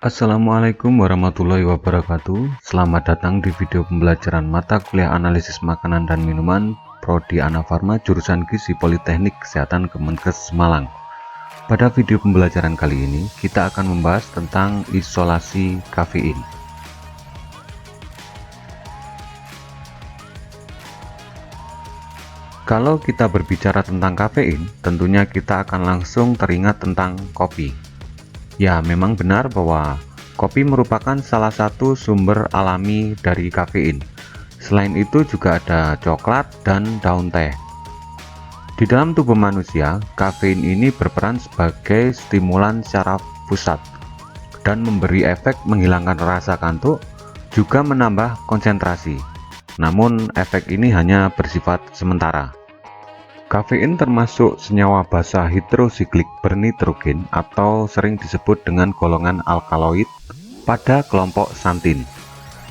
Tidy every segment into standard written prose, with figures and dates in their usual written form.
Assalamualaikum warahmatullahi wabarakatuh. Selamat datang di video pembelajaran mata kuliah analisis makanan dan minuman Prodi Anafarma jurusan Gizi Politeknik Kesehatan Kemenkes Malang. Pada video pembelajaran kali ini kita akan membahas tentang isolasi kafein. Kalau kita berbicara tentang kafein, tentunya kita akan langsung teringat tentang kopi. Ya, memang benar bahwa kopi merupakan salah satu sumber alami dari kafein. Selain itu juga ada coklat dan daun teh. Di dalam tubuh manusia, kafein ini berperan sebagai stimulan secara pusat dan memberi efek menghilangkan rasa kantuk, juga menambah konsentrasi. Namun, efek ini hanya bersifat sementara. Kafein termasuk senyawa basa hidrosiklik bernitrogen atau sering disebut dengan golongan alkaloid pada kelompok santin.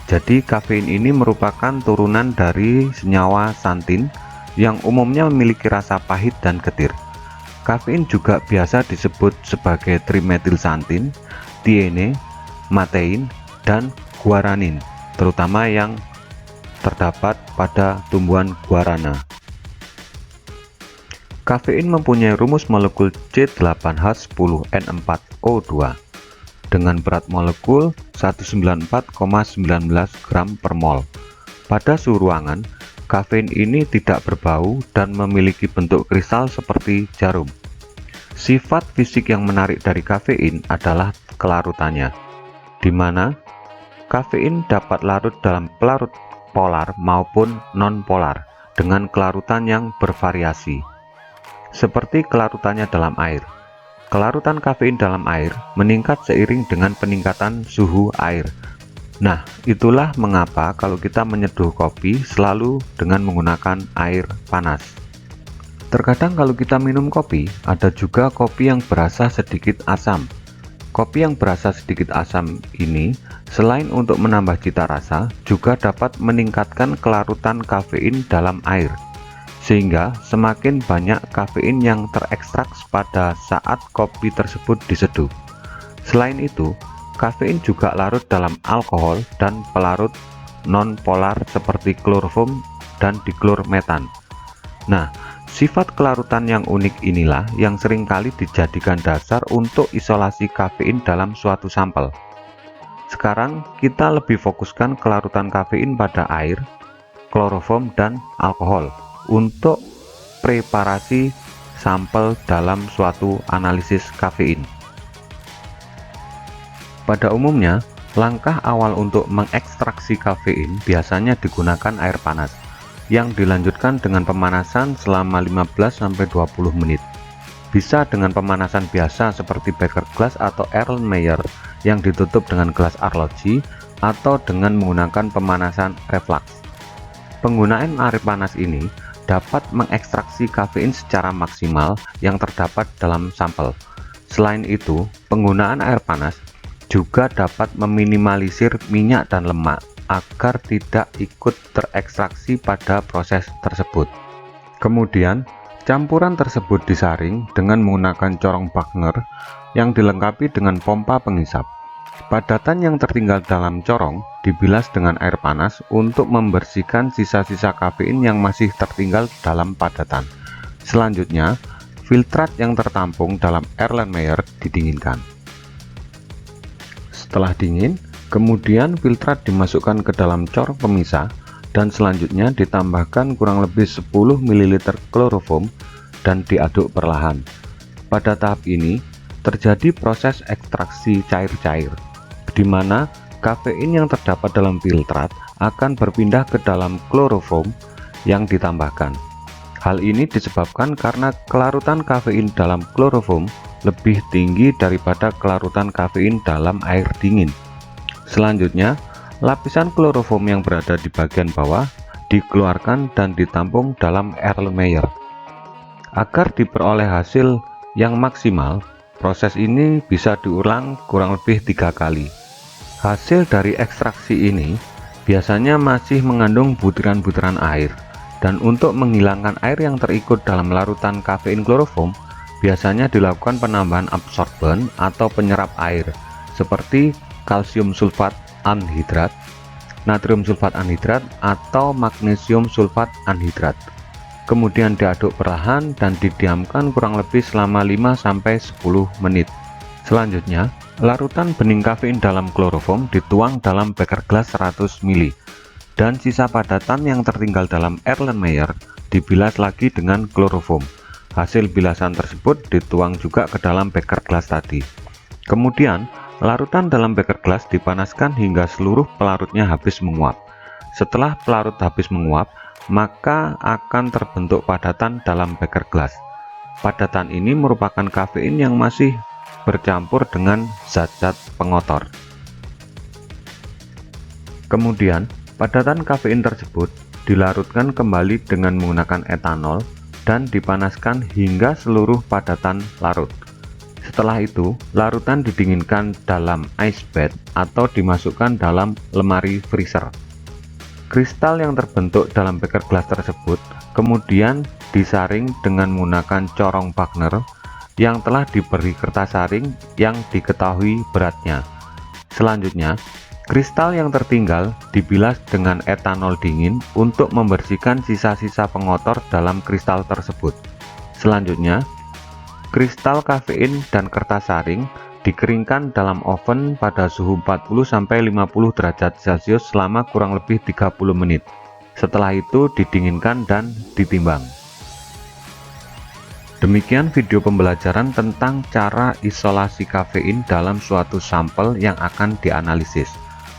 Jadi kafein ini merupakan turunan dari senyawa santin yang umumnya memiliki rasa pahit dan getir. Kafein juga biasa disebut sebagai trimetilsantin, tiene, matein, dan guaranin, terutama yang terdapat pada tumbuhan guarana. Kafein mempunyai rumus molekul C8H10N4O2 dengan berat molekul 194,19 gram per mol. Pada suhu ruangan, kafein ini tidak berbau dan memiliki bentuk kristal seperti jarum. Sifat fisik yang menarik dari kafein adalah kelarutannya, di mana kafein dapat larut dalam pelarut polar maupun non-polar dengan kelarutan yang bervariasi. Seperti kelarutannya dalam air. Kelarutan kafein dalam air meningkat seiring dengan peningkatan suhu air. Nah, itulah mengapa kalau kita menyeduh kopi selalu dengan menggunakan air panas. Terkadang kalau kita minum kopi, ada juga kopi yang berasa sedikit asam. Kopi yang berasa sedikit asam ini, selain untuk menambah cita rasa, juga dapat meningkatkan kelarutan kafein dalam air. Sehingga semakin banyak kafein yang terekstrak pada saat kopi tersebut diseduh. Selain itu, kafein juga larut dalam alkohol dan pelarut non-polar seperti kloroform dan diklormetan. Nah, sifat kelarutan yang unik inilah yang seringkali dijadikan dasar untuk isolasi kafein dalam suatu sampel. Sekarang kita lebih fokuskan kelarutan kafein pada air, kloroform, dan alkohol untuk preparasi sampel dalam suatu analisis kafein. Pada umumnya, langkah awal untuk mengekstraksi kafein biasanya digunakan air panas yang dilanjutkan dengan pemanasan selama 15-20 menit. Bisa dengan pemanasan biasa seperti Becker glass atau Erlenmeyer yang ditutup dengan gelas arloji, atau dengan menggunakan pemanasan reflux. Penggunaan air panas ini dapat mengekstraksi kafein secara maksimal yang terdapat dalam sampel. Selain itu, penggunaan air panas juga dapat meminimalisir minyak dan lemak agar tidak ikut terekstraksi pada proses tersebut. Kemudian, campuran tersebut disaring dengan menggunakan corong Wagner yang dilengkapi dengan pompa pengisap. Padatan yang tertinggal dalam corong dibilas dengan air panas untuk membersihkan sisa-sisa kafein yang masih tertinggal dalam padatan. Selanjutnya, filtrat yang tertampung dalam Erlenmeyer didinginkan. Setelah dingin, kemudian filtrat dimasukkan ke dalam corong pemisah dan selanjutnya ditambahkan kurang lebih 10 ml kloroform dan diaduk perlahan. Pada tahap ini, terjadi proses ekstraksi cair-cair, di mana kafein yang terdapat dalam filtrat akan berpindah ke dalam kloroform yang ditambahkan. Hal ini disebabkan karena kelarutan kafein dalam kloroform lebih tinggi daripada kelarutan kafein dalam air dingin. Selanjutnya, lapisan kloroform yang berada di bagian bawah dikeluarkan dan ditampung dalam Erlenmeyer. Agar diperoleh hasil yang maksimal, proses ini bisa diulang kurang lebih 3 kali. Hasil dari ekstraksi ini biasanya masih mengandung butiran-butiran air, dan untuk menghilangkan air yang terikut dalam larutan kafein kloroform, biasanya dilakukan penambahan absorben atau penyerap air seperti kalsium sulfat anhidrat, natrium sulfat anhidrat, atau magnesium sulfat anhidrat. Kemudian diaduk perlahan dan didiamkan kurang lebih selama 5-10 menit. Selanjutnya, larutan bening kafein dalam kloroform dituang dalam beker gelas 100 ml, dan sisa padatan yang tertinggal dalam Erlenmeyer dibilas lagi dengan kloroform. Hasil bilasan tersebut dituang juga ke dalam beker gelas tadi. Kemudian, larutan dalam beker gelas dipanaskan hingga seluruh pelarutnya habis menguap. Setelah pelarut habis menguap, maka akan terbentuk padatan dalam beker gelas. Padatan ini merupakan kafein yang masih bercampur dengan zat-zat pengotor. Kemudian, padatan kafein tersebut dilarutkan kembali dengan menggunakan etanol dan dipanaskan hingga seluruh padatan larut. Setelah itu, larutan didinginkan dalam ice bath atau dimasukkan dalam lemari freezer. Kristal yang terbentuk dalam beker gelas tersebut kemudian disaring dengan menggunakan corong Wagner yang telah diberi kertas saring yang diketahui beratnya. Selanjutnya, kristal yang tertinggal dibilas dengan etanol dingin untuk membersihkan sisa-sisa pengotor dalam kristal tersebut. Selanjutnya, kristal kafein dan kertas saring dikeringkan dalam oven pada suhu 40-50 derajat Celcius selama kurang lebih 30 menit. Setelah itu didinginkan dan ditimbang. Demikian video pembelajaran tentang cara isolasi kafein dalam suatu sampel yang akan dianalisis.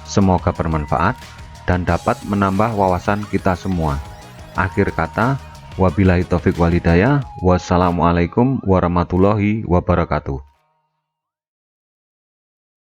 Semoga bermanfaat dan dapat menambah wawasan kita semua. Akhir kata, wabillahi taufik walhidayah. Wassalamualaikum warahmatullahi wabarakatuh.